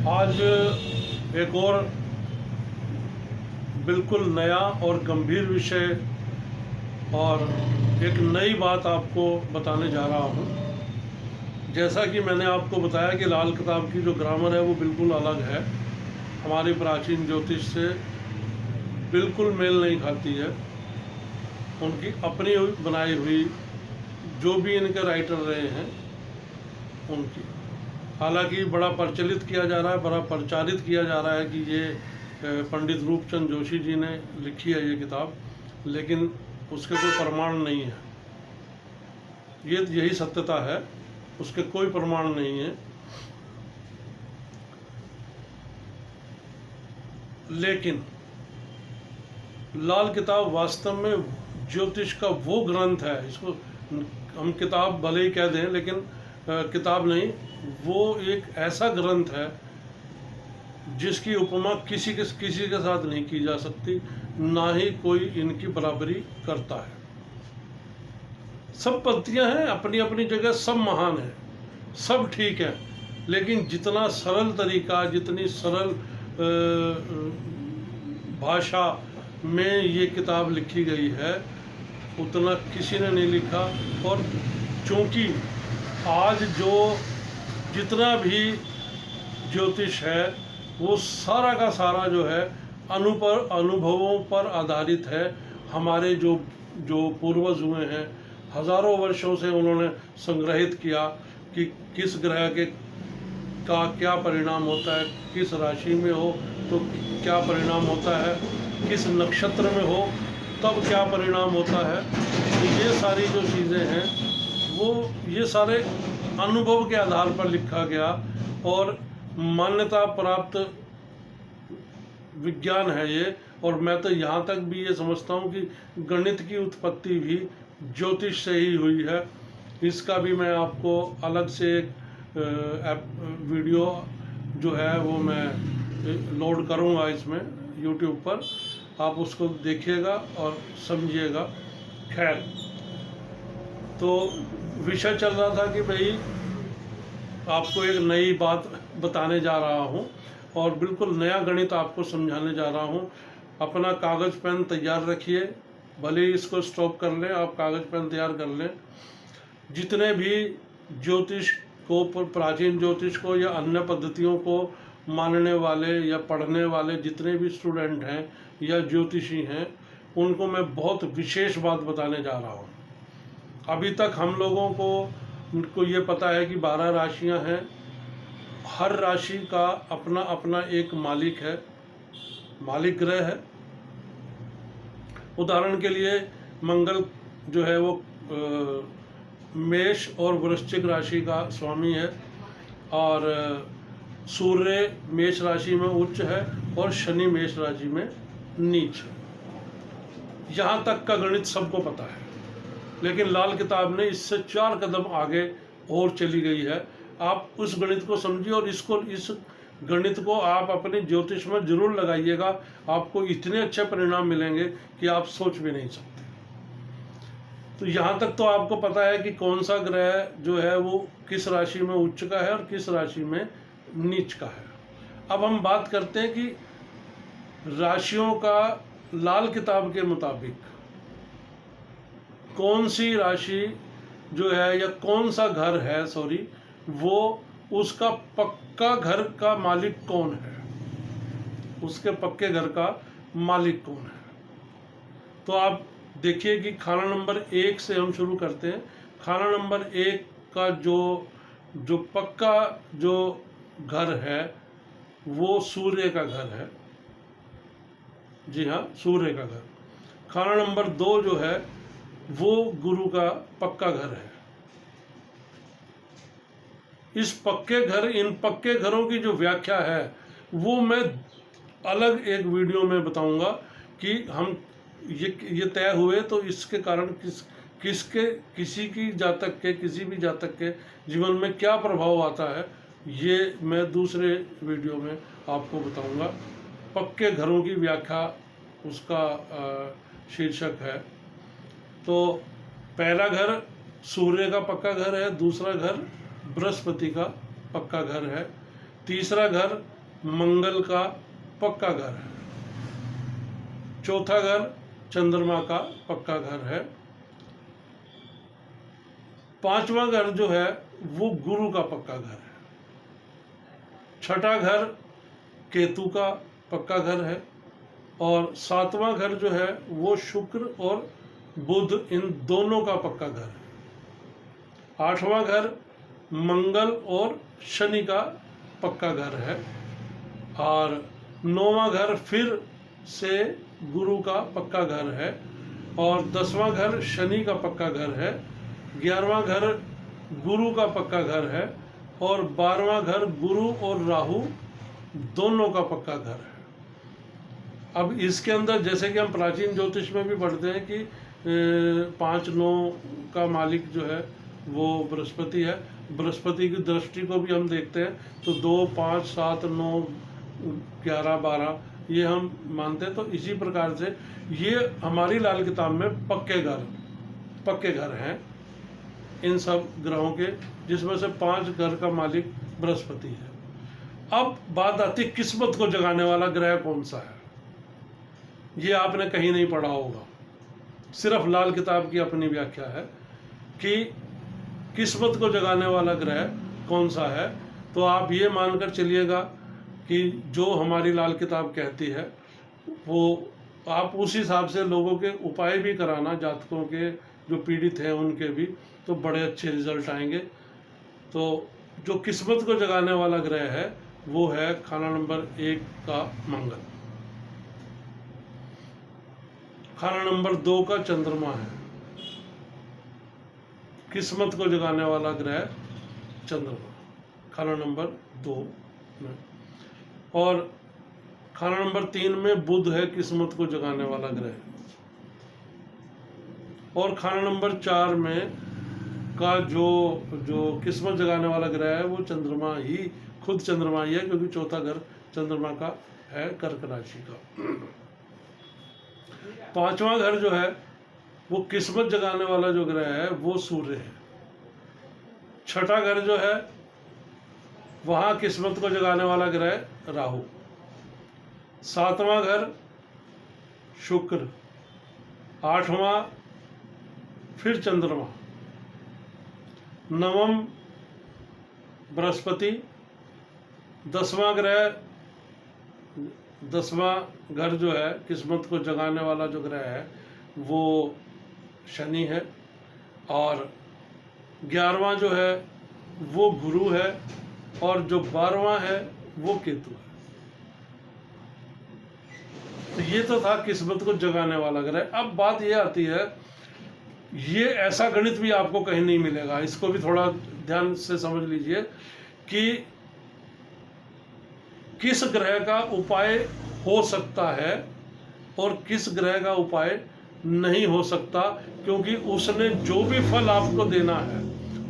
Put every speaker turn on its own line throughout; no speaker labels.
आज एक और बिल्कुल नया और गंभीर विषय और एक नई बात आपको बताने जा रहा हूँ। जैसा कि मैंने आपको बताया कि लाल किताब की जो ग्रामर है वो बिल्कुल अलग है, हमारी प्राचीन ज्योतिष से बिल्कुल मेल नहीं खाती है। उनकी अपनी बनाई हुई जो भी इनके राइटर रहे हैं उनकी, हालांकि बड़ा प्रचलित किया जा रहा है, बड़ा प्रचारित किया जा रहा है कि ये पंडित रूपचंद जोशी जी ने लिखी है ये किताब, लेकिन उसके कोई प्रमाण नहीं है। ये यही सत्यता है, उसके कोई प्रमाण नहीं है। लेकिन लाल किताब वास्तव में ज्योतिष का वो ग्रंथ है, इसको हम किताब भले ही कह दें लेकिन किताब नहीं, वो एक ऐसा ग्रंथ है जिसकी उपमा किसी के साथ नहीं की जा सकती, ना ही कोई इनकी बराबरी करता है। सब पंक्तियां हैं अपनी अपनी जगह, सब महान है, सब ठीक है, लेकिन जितना सरल तरीका, जितनी सरल भाषा में ये किताब लिखी गई है उतना किसी ने नहीं लिखा। और चूंकि आज जो जितना भी ज्योतिष है वो सारा का सारा जो है अनुभवों पर आधारित है। हमारे जो पूर्वज हुए हैं, हजारों वर्षों से उन्होंने संग्रहित किया कि किस ग्रह के का क्या परिणाम होता है, किस राशि में हो तो क्या परिणाम होता है, किस नक्षत्र में हो तब क्या परिणाम होता है। तो ये सारी जो चीज़ें हैं वो ये सारे अनुभव के आधार पर लिखा गया और मान्यता प्राप्त विज्ञान है ये। और मैं तो यहाँ तक भी ये समझता हूँ कि गणित की उत्पत्ति भी ज्योतिष से ही हुई है। इसका भी मैं आपको अलग से एक वीडियो जो है वो मैं लोड करूँगा इसमें YouTube पर, आप उसको देखिएगा और समझिएगा। खैर, तो विषय चल रहा था कि भाई आपको एक नई बात बताने जा रहा हूँ और बिल्कुल नया गणित आपको समझाने जा रहा हूँ। अपना कागज़ पेन तैयार रखिए, भले ही इसको स्टॉप कर लें, आप कागज़ पेन तैयार कर लें। जितने भी ज्योतिष को, प्राचीन ज्योतिष को या अन्य पद्धतियों को मानने वाले या पढ़ने वाले जितने भी स्टूडेंट हैं या ज्योतिषी हैं, उनको मैं बहुत विशेष बात बताने जा रहा हूँ। अभी तक हम लोगों को ये पता है कि 12 राशियाँ हैं, हर राशि का अपना अपना एक मालिक है, मालिक ग्रह है। उदाहरण के लिए मंगल जो है वो मेष और वृश्चिक राशि का स्वामी है, और सूर्य मेष राशि में उच्च है और शनि मेष राशि में नीच है। यहाँ तक का गणित सबको पता है, लेकिन लाल किताब ने इससे 4 कदम आगे और चली गई है। आप उस गणित को समझिए और इस गणित को आप अपने ज्योतिष में जरूर लगाइएगा। आपको इतने अच्छे परिणाम मिलेंगे कि आप सोच भी नहीं सकते। तो यहाँ तक तो आपको पता है कि कौन सा ग्रह जो है वो किस राशि में उच्च का है और किस राशि में नीच का है। अब हम बात करते हैं कि राशियों का लाल किताब के मुताबिक कौन सी राशि जो है या कौन सा घर है, सॉरी, वो उसका पक्का घर का मालिक कौन है, उसके पक्के घर का मालिक कौन है। तो आप देखिए कि खाना नंबर 1 से हम शुरू करते हैं। खाना नंबर 1 का जो पक्का जो घर है वो सूर्य का घर है। जी हाँ, सूर्य का घर। खाना नंबर 2 जो है वो गुरु का पक्का घर है। इस पक्के घर, इन पक्के घरों की जो व्याख्या है वो मैं अलग एक वीडियो में बताऊंगा कि हम ये तय हुए तो इसके कारण किसी भी जातक के जीवन में क्या प्रभाव आता है, ये मैं दूसरे वीडियो में आपको बताऊंगा। पक्के घरों की व्याख्या उसका शीर्षक है। तो पहला घर सूर्य का पक्का घर है, दूसरा घर बृहस्पति का पक्का घर है, तीसरा घर मंगल का पक्का घर है। चौथा घर चंद्रमा का पक्का घर है। पांचवा घर जो है वो गुरु का पक्का घर है। छठा घर केतु का पक्का घर है। और सातवां घर जो है वो शुक्र और बुध इन दोनों का पक्का घर है। आठवां घर मंगल और शनि का पक्का घर है। और नौवां घर फिर से गुरु का पक्का घर है। और 10वां घर शनि का पक्का घर है। 11वां घर गुरु का पक्का घर है। और 12वां घर गुरु और राहु दोनों का पक्का घर है। अब इसके अंदर जैसे कि हम प्राचीन ज्योतिष में भी पढ़ते हैं कि 5-9 का मालिक जो है वो बृहस्पति है। बृहस्पति की दृष्टि को भी हम देखते हैं तो 2, 5, 7, 9, 11, 12 ये हम मानते हैं। तो इसी प्रकार से ये हमारी लाल किताब में पक्के घर हैं इन सब ग्रहों के, जिसमें से 5 घर का मालिक बृहस्पति है। अब बात आती है किस्मत को जगाने वाला ग्रह कौन सा है। ये आपने कहीं नहीं पढ़ा होगा, सिर्फ लाल किताब की अपनी व्याख्या है कि किस्मत को जगाने वाला ग्रह कौन सा है। तो आप ये मानकर चलिएगा कि जो हमारी लाल किताब कहती है वो आप उस हिसाब से लोगों के उपाय भी कराना, जातकों के जो पीड़ित हैं उनके भी, तो बड़े अच्छे रिजल्ट आएंगे। तो जो किस्मत को जगाने वाला ग्रह है वो है खाना नंबर 1 का मंगल। खाना नंबर 2 का चंद्रमा है। किस्मत को जगाने वाला ग्रह चंद्रमा खाना नंबर 2 में। और खाना नंबर 3 में बुध है, किस्मत को जगाने वाला ग्रह। और खाना नंबर 4 में का जो किस्मत जगाने वाला ग्रह है वो चंद्रमा ही, खुद चंद्रमा ही है, क्योंकि चौथा घर चंद्रमा का है कर्क राशि का। 5वां घर जो है वो किस्मत जगाने वाला जो ग्रह है वो सूर्य है। 6ठा घर जो है वहाँ किस्मत को जगाने वाला ग्रह राहु। 7वां घर शुक्र। 8वां फिर चंद्रमा। 9वां बृहस्पति। 10वां ग्रह, 10वां घर जो है किस्मत को जगाने वाला जो ग्रह है वो शनि है। और 11वां जो है वो गुरु है। और जो 12वां है वो केतु है। तो ये तो था किस्मत को जगाने वाला ग्रह। अब बात ये आती है, ये ऐसा गणित भी आपको कहीं नहीं मिलेगा, इसको भी थोड़ा ध्यान से समझ लीजिए कि किस ग्रह का उपाय हो सकता है और किस ग्रह का उपाय नहीं हो सकता, क्योंकि उसने जो भी फल आपको देना है,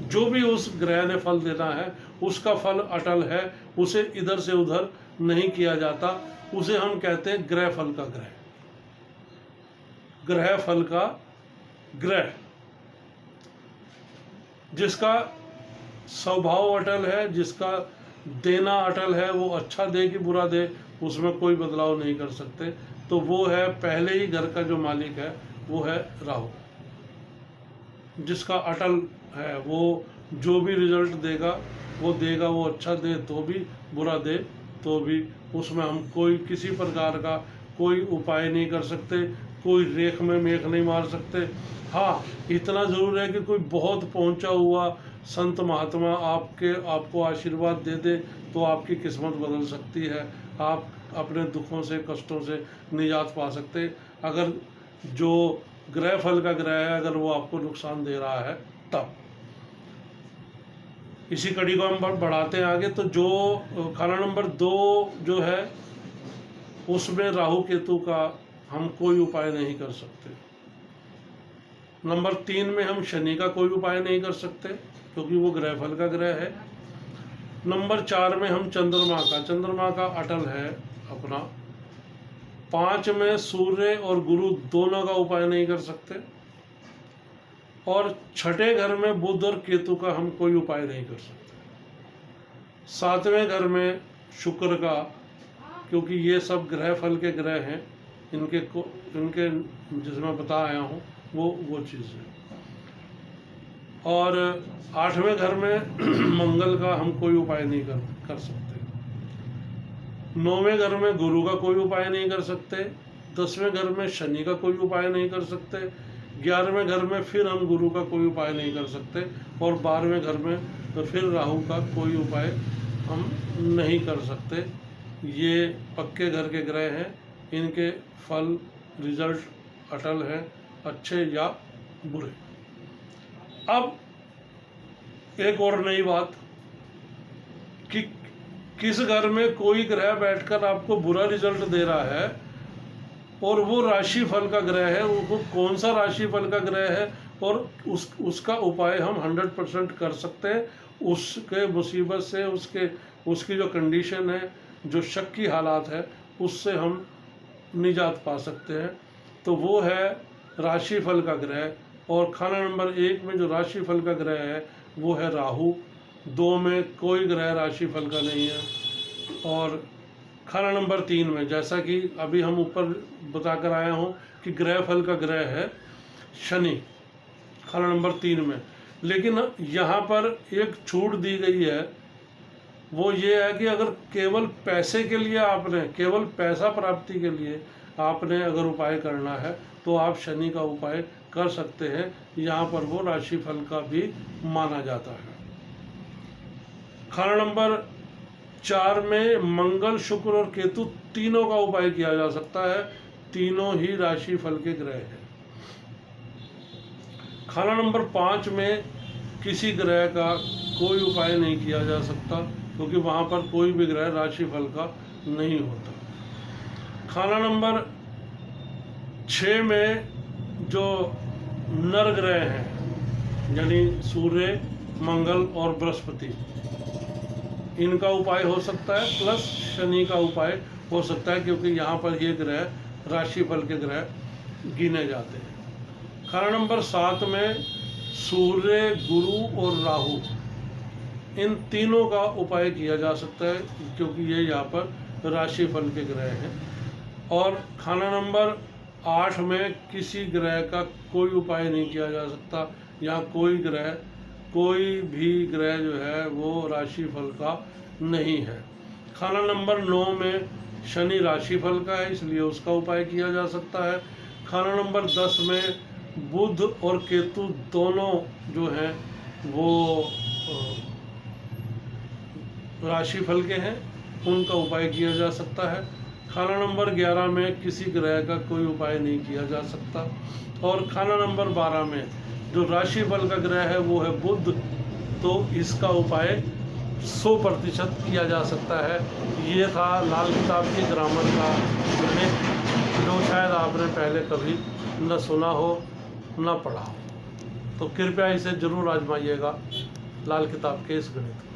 जो भी उस ग्रह ने फल देना है उसका फल अटल है, उसे इधर से उधर नहीं किया जाता। उसे हम कहते हैं ग्रह फल का ग्रह, ग्रह फल का ग्रह, जिसका स्वभाव अटल है, जिसका देना अटल है, वो अच्छा दे कि बुरा दे उसमें कोई बदलाव नहीं कर सकते। तो वो है पहले ही घर का जो मालिक है वो है राहु, जिसका अटल है, वो जो भी रिजल्ट देगा वो देगा, वो अच्छा दे तो भी बुरा दे तो भी, उसमें हम कोई किसी प्रकार का कोई उपाय नहीं कर सकते, कोई रेख में मेख नहीं मार सकते। हाँ, इतना ज़रूर है कि कोई बहुत पहुंचा हुआ संत महात्मा आपको आशीर्वाद दे दे तो आपकी किस्मत बदल सकती है, आप अपने दुखों से कष्टों से निजात पा सकते। अगर जो ग्रह फल का ग्रह है अगर वो आपको नुकसान दे रहा है तब। इसी कड़ी को हम बढ़ाते हैं आगे। तो जो खाना नंबर 2 जो है उसमें राहु केतु का हम कोई उपाय नहीं कर सकते। नंबर 3 में हम शनि का कोई उपाय नहीं कर सकते क्योंकि वो ग्रह फल का ग्रह है। नंबर 4 में हम चंद्रमा का अटल है अपना। 5 में सूर्य और गुरु दोनों का उपाय नहीं कर सकते। और 6ठे घर में बुध और केतु का हम कोई उपाय नहीं कर सकते। 7वें घर में शुक्र का, क्योंकि ये सब ग्रह फल के ग्रह हैं, इनके जिसमें बता आया हूँ वो चीज़ है। और 8वें घर में मंगल का हम कोई उपाय नहीं कर सकते। 9वें घर में गुरु का कोई उपाय नहीं कर सकते। 10वें घर में शनि का कोई उपाय नहीं कर सकते। 11वें घर में फिर हम गुरु का कोई उपाय नहीं कर सकते। और 12वें घर में तो फिर राहु का कोई उपाय हम नहीं कर सकते। ये पक्के घर के ग्रह हैं, इनके फल रिजल्ट अटल हैं, अच्छे या बुरे। अब एक और नई बात कि किस घर में कोई ग्रह बैठकर आपको बुरा रिजल्ट दे रहा है और वो राशि फल का ग्रह है, वो कौन सा राशि फल का ग्रह है और उसका उपाय हम 100% कर सकते हैं। उसके मुसीबत से, उसकी जो कंडीशन है, जो शक की हालात है, उससे हम निजात पा सकते हैं। तो वो है राशि फल का ग्रह। और खाना नंबर 1 में जो राशि फल का ग्रह है वो है राहु। 2 में कोई ग्रह राशि फल का नहीं है। और खाना नंबर 3 में, जैसा कि अभी हम ऊपर बताकर आया हूँ कि ग्रह फल का ग्रह है शनि, खाना नंबर 3 में। लेकिन यहाँ पर एक छूट दी गई है, वो ये है कि अगर केवल पैसे के लिए आपने, केवल पैसा प्राप्ति के लिए आपने अगर उपाय करना है तो आप शनि का उपाय कर सकते हैं। यहाँ पर वो राशि फल का भी माना जाता है। खाना नंबर 4 में मंगल, शुक्र और केतु तीनों का उपाय किया जा सकता है। तीनों ही राशि फल के ग्रह हैं। खाना नंबर 5 में किसी ग्रह का कोई उपाय नहीं किया जा सकता, क्योंकि वहाँ पर कोई भी ग्रह राशि फल का नहीं होता। खाना नंबर 6 में जो नर ग्रह हैं, यानी सूर्य, मंगल और बृहस्पति, इनका उपाय हो सकता है, प्लस शनि का उपाय हो सकता है, क्योंकि यहाँ पर ये ग्रह राशि फल के ग्रह गिने जाते हैं। खाना नंबर 7 में सूर्य, गुरु और राहु, इन तीनों का उपाय किया जा सकता है, क्योंकि ये यहाँ पर राशि फल के ग्रह हैं। और खाना नंबर 8 में किसी ग्रह का कोई उपाय नहीं किया जा सकता। यहाँ कोई भी ग्रह जो है वो राशि फल का नहीं है। खाना नंबर 9 में शनि राशि फल का है, इसलिए उसका उपाय किया जा सकता है। खाना नंबर 10 में बुध और केतु दोनों जो हैं वो राशि फल के हैं, उनका उपाय किया जा सकता है। खाना नंबर 11 में किसी ग्रह का कोई उपाय नहीं किया जा सकता। और खाना नंबर 12 में जो राशि फल का ग्रह है वो है बुध, तो इसका उपाय 100% किया जा सकता है। ये था लाल किताब की ग्रामर का गणित, जो शायद आपने पहले कभी न सुना हो न पढ़ा हो। तो कृपया इसे ज़रूर आजमाइएगा, लाल किताब के इस गणित को।